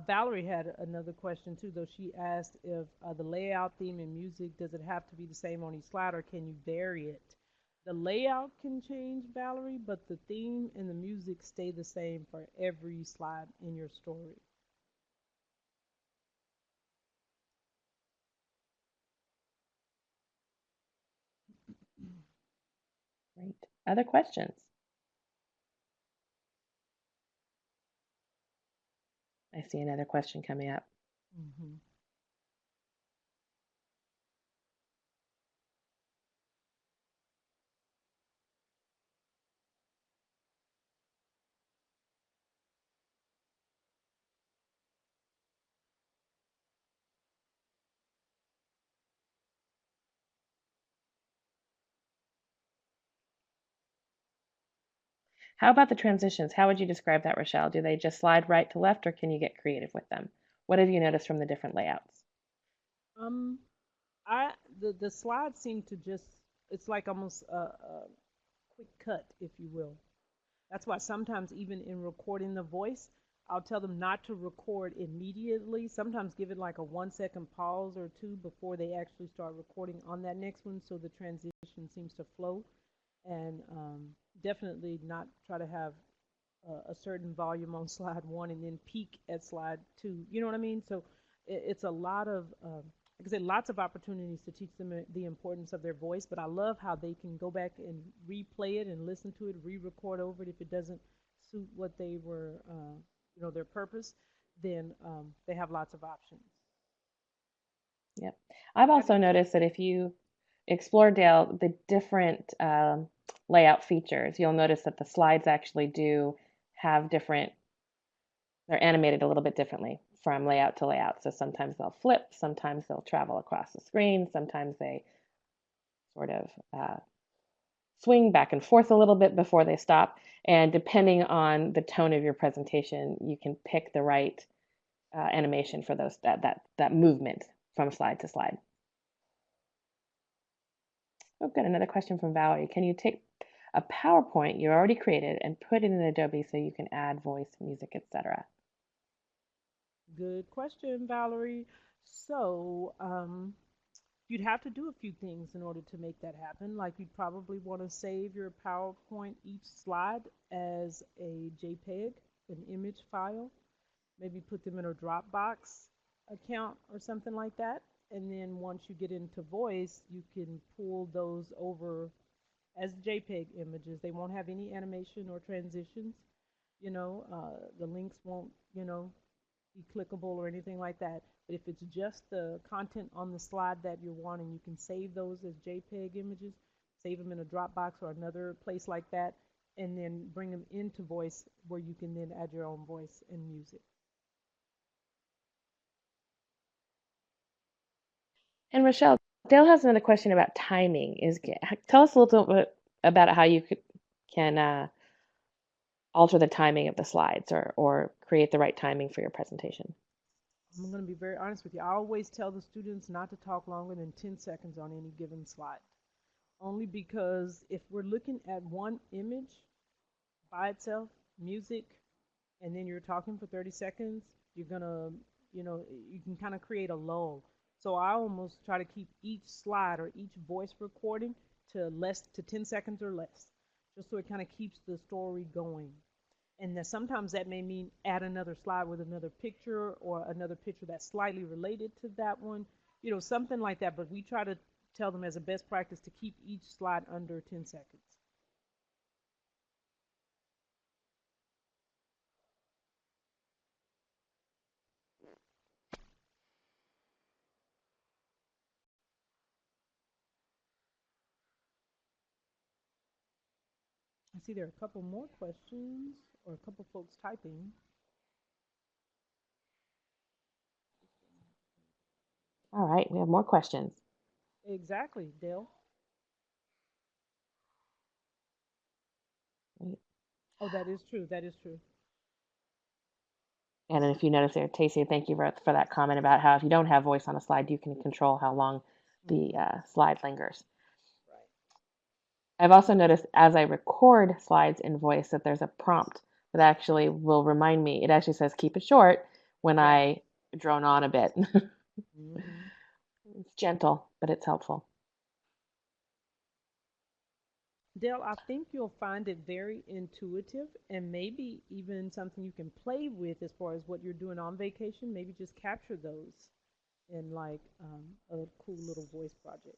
Valerie had another question too, though. She asked if the layout, theme, and music, does it have to be the same on each slide or can you vary it? The layout can change, Valerie, but the theme and the music stay the same for every slide in your story. Great. Other questions? I see another question coming up. Hmm. How about the transitions? How would you describe that, Rochelle? Do they just slide right to left or can you get creative with them? What have you noticed from the different layouts? Um, I the slides seem to just it's like almost a quick cut, if you will. That's why sometimes even in recording the voice, I'll tell them not to record immediately. Sometimes give it like a 1 second pause or two before they actually start recording on that next one so the transition seems to flow. And definitely not try to have a certain volume on slide one and then peak at slide two. You know what I mean? So it's a lot of like I said, lots of opportunities to teach them the importance of their voice. But I love how they can go back and replay it and listen to it, re-record over it if it doesn't suit what they were, their purpose. Then they have lots of options. Yep. I've How do also you feel? noticed that if you explore, Dale, the different layout features, you'll notice that the slides actually do have different, they're animated a little bit differently from layout to layout. So sometimes they'll flip, sometimes they'll travel across the screen, sometimes they sort of swing back and forth a little bit before they stop. And depending on the tone of your presentation, you can pick the right animation for that movement from slide to slide. Oh, good. Another question from Valerie. Can you take a PowerPoint you already created and put it in Adobe so you can add voice, music, etc.? Good question, Valerie. So, you'd have to do a few things in order to make that happen. Like you'd probably want to save your PowerPoint, each slide as a JPEG, an image file. Maybe put them in a Dropbox account or something like that. And then once you get into voice, you can pull those over as JPEG images. They won't have any animation or transitions. The links won't, be clickable or anything like that. But if it's just the content on the slide that you're wanting, you can save those as JPEG images, save them in a Dropbox or another place like that, and then bring them into voice where you can then add your own voice and music. And Rachelle, Dale has another question about timing. Tell us a little bit about how you can alter the timing of the slides or create the right timing for your presentation. I'm going to be very honest with you. I always tell the students not to talk longer than 10 seconds on any given slide. Only because if we're looking at one image by itself, music, and then you're talking for 30 seconds, you're going to, you can kind of create a lull. So I almost try to keep each slide or each voice recording to 10 seconds or less, just so it kind of keeps the story going. And then sometimes that may mean add another slide with another picture or another picture that's slightly related to that one, something like that. But we try to tell them as a best practice to keep each slide under 10 seconds. I see there are a couple more questions or a couple folks typing. All right, we have more questions. Exactly, Dale. Right. Oh, that is true. That is true. And if you notice there, Tacey, thank you for that comment about how if you don't have voice on a slide, you can control how long the Mm-hmm. slide lingers. Right. I've also noticed as I record slides in voice that there's a prompt that actually will remind me. It actually says keep it short when Right. I drone on a bit. Mm-hmm. It's gentle, but it's helpful. Dale, I think you'll find it very intuitive and maybe even something you can play with as far as what you're doing on vacation. Maybe just capture those in like a cool little voice project.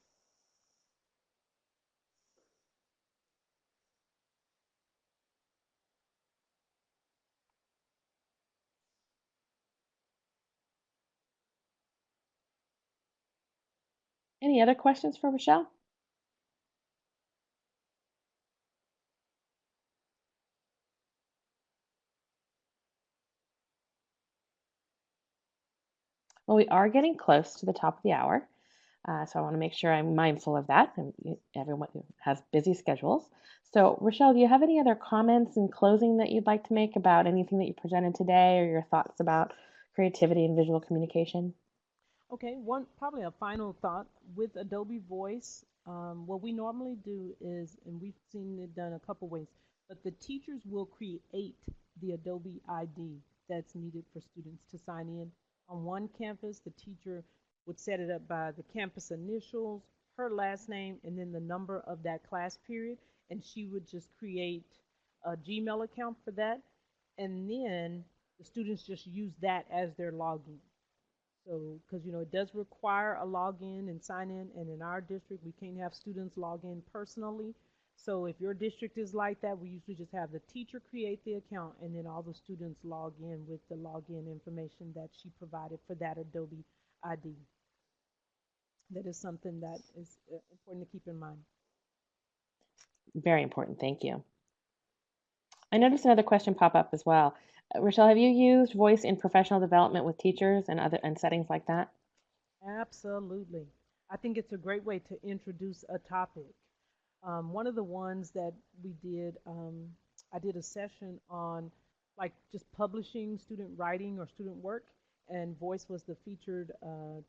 Any other questions for Rochelle? Well, we are getting close to the top of the hour, so I want to make sure I'm mindful of that. And everyone has busy schedules. So, Rochelle, do you have any other comments in closing that you'd like to make about anything that you presented today or your thoughts about creativity and visual communication? Okay, one probably a final thought with Adobe Voice. What we normally do is, and we've seen it done a couple ways, but the teachers will create the Adobe ID that's needed for students to sign in. On one campus, the teacher would set it up by the campus initials, her last name, and then the number of that class period, and she would just create a Gmail account for that, and then the students just use that as their login. So, because it does require a login and sign in, and in our district, we can't have students log in personally. So, if your district is like that, we usually just have the teacher create the account, and then all the students log in with the login information that she provided for that Adobe ID. That is something that is important to keep in mind. Very important. Thank you. I noticed another question pop up as well. Rachelle, have you used voice in professional development with teachers and other and settings like that? Absolutely. I think it's a great way to introduce a topic. One of the ones that we did, I did a session on like just publishing student writing or student work, and voice was the featured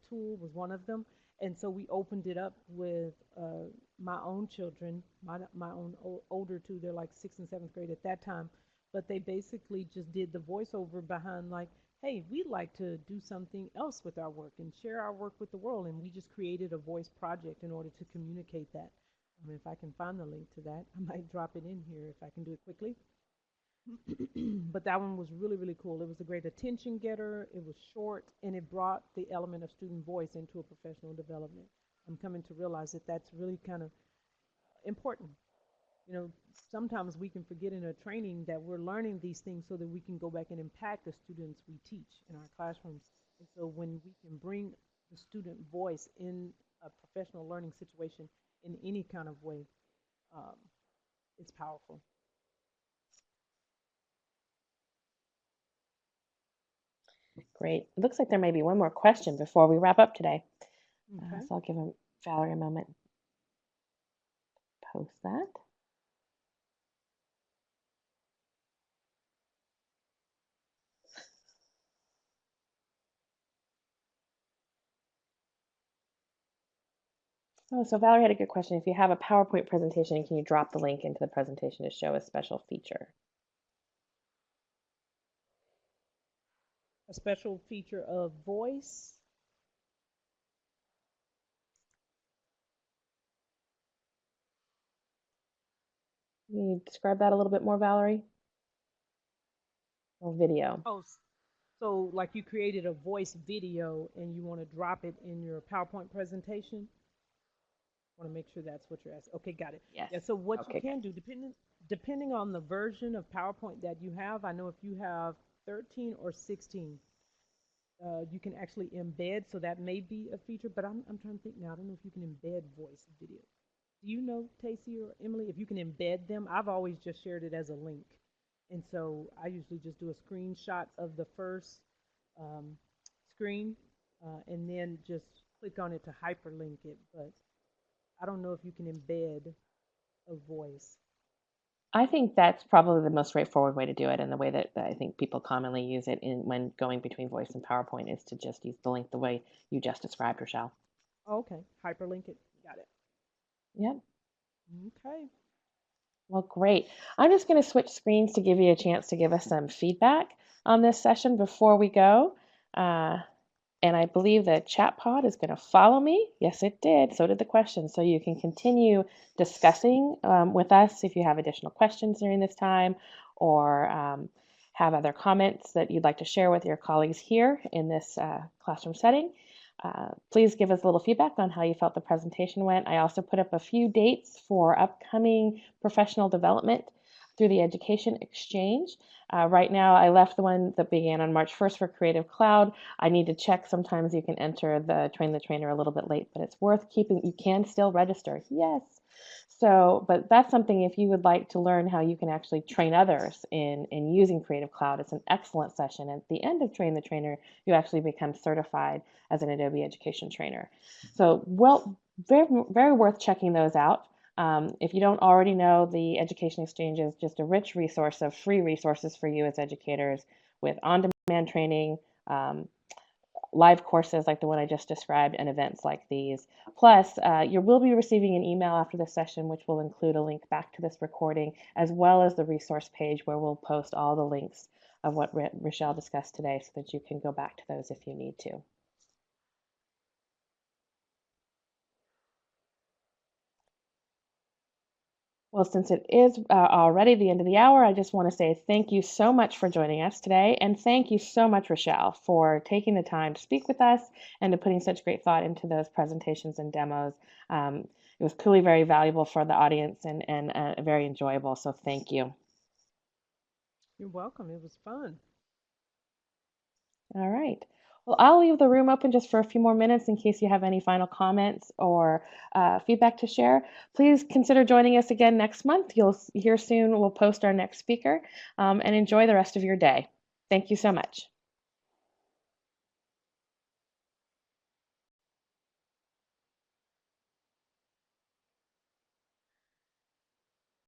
tool, was one of them. And so we opened it up with my own children, my own older two, they're like sixth and seventh grade at that time, but they basically just did the voiceover behind like, hey, we'd like to do something else with our work and share our work with the world. And we just created a voice project in order to communicate that. If I can find the link to that, I might drop it in here if I can do it quickly. But that one was really, really cool. It was a great attention getter. It was short, and it brought the element of student voice into a professional development. I'm coming to realize that that's really kind of important. You know, Sometimes we can forget in a training that we're learning these things so that we can go back and impact the students we teach in our classrooms. And so when we can bring the student voice in a professional learning situation in any kind of way, um, it's powerful. Great. It looks like there may be one more question before we wrap up today. Okay. So I'll give Valerie a moment to post that. Oh, so Valerie had a good question. If you have a PowerPoint presentation, can you drop the link into the presentation to show a special feature? A special feature of voice. Can you describe that a little bit more, Valerie? Or video? Oh, so like you created a voice video and you want to drop it in your PowerPoint presentation? Want to make sure that's what you're asking. Okay, got it. Yes. Yeah, so what you Okay, good. can do, depending on the version of PowerPoint that you have, I know if you have 13 or 16, you can actually embed, so that may be a feature, but I'm trying to think now. I don't know if you can embed voice video. Do you know, Tacey or Emily, if you can embed them? I've always just shared it as a link. And so I usually just do a screenshot of the first um, screen and then just click on it to hyperlink it. But I don't know if you can embed a voice. I think that's probably the most straightforward way to do it, and the way that I think people commonly use it when going between voice and PowerPoint is to just use the link the way you just described, Rochelle. Oh, okay, hyperlink it. Got it. Yep. Okay. Well, great. I'm just going to switch screens to give you a chance to give us some feedback on this session before we go. Uh, and I believe the chat pod is going to follow me. Yes, it did. So did the questions. So you can continue discussing with us if you have additional questions during this time, or have other comments that you'd like to share with your colleagues here in this classroom setting. Please give us a little feedback on how you felt the presentation went. I also put up a few dates for upcoming professional development through the Education Exchange. Right now, I left the one that began on March 1st for Creative Cloud. I need to check. Sometimes you can enter the Train the Trainer a little bit late, but it's worth keeping. You can still register. Yes. So, but that's something if you would like to learn how you can actually train others in using Creative Cloud, it's an excellent session. At the end of Train the Trainer, you actually become certified as an Adobe Education Trainer. So, well, very, very worth checking those out. If you don't already know, the Education Exchange is just a rich resource of free resources for you as educators with on-demand training, live courses like the one I just described, and events like these. Plus, you will be receiving an email after this session, which will include a link back to this recording, as well as the resource page where we'll post all the links of what Rachelle discussed today so that you can go back to those if you need to. Well, since it is already the end of the hour, I just want to say thank you so much for joining us today. And thank you so much, Rachelle, for taking the time to speak with us and to putting such great thought into those presentations and demos. It was clearly very valuable for the audience and very enjoyable. So thank you. You're welcome. It was fun. All right. Well, I'll leave the room open just for a few more minutes in case you have any final comments or feedback to share. Please consider joining us again next month. You'll hear soon, we'll post our next speaker, and enjoy the rest of your day. Thank you so much.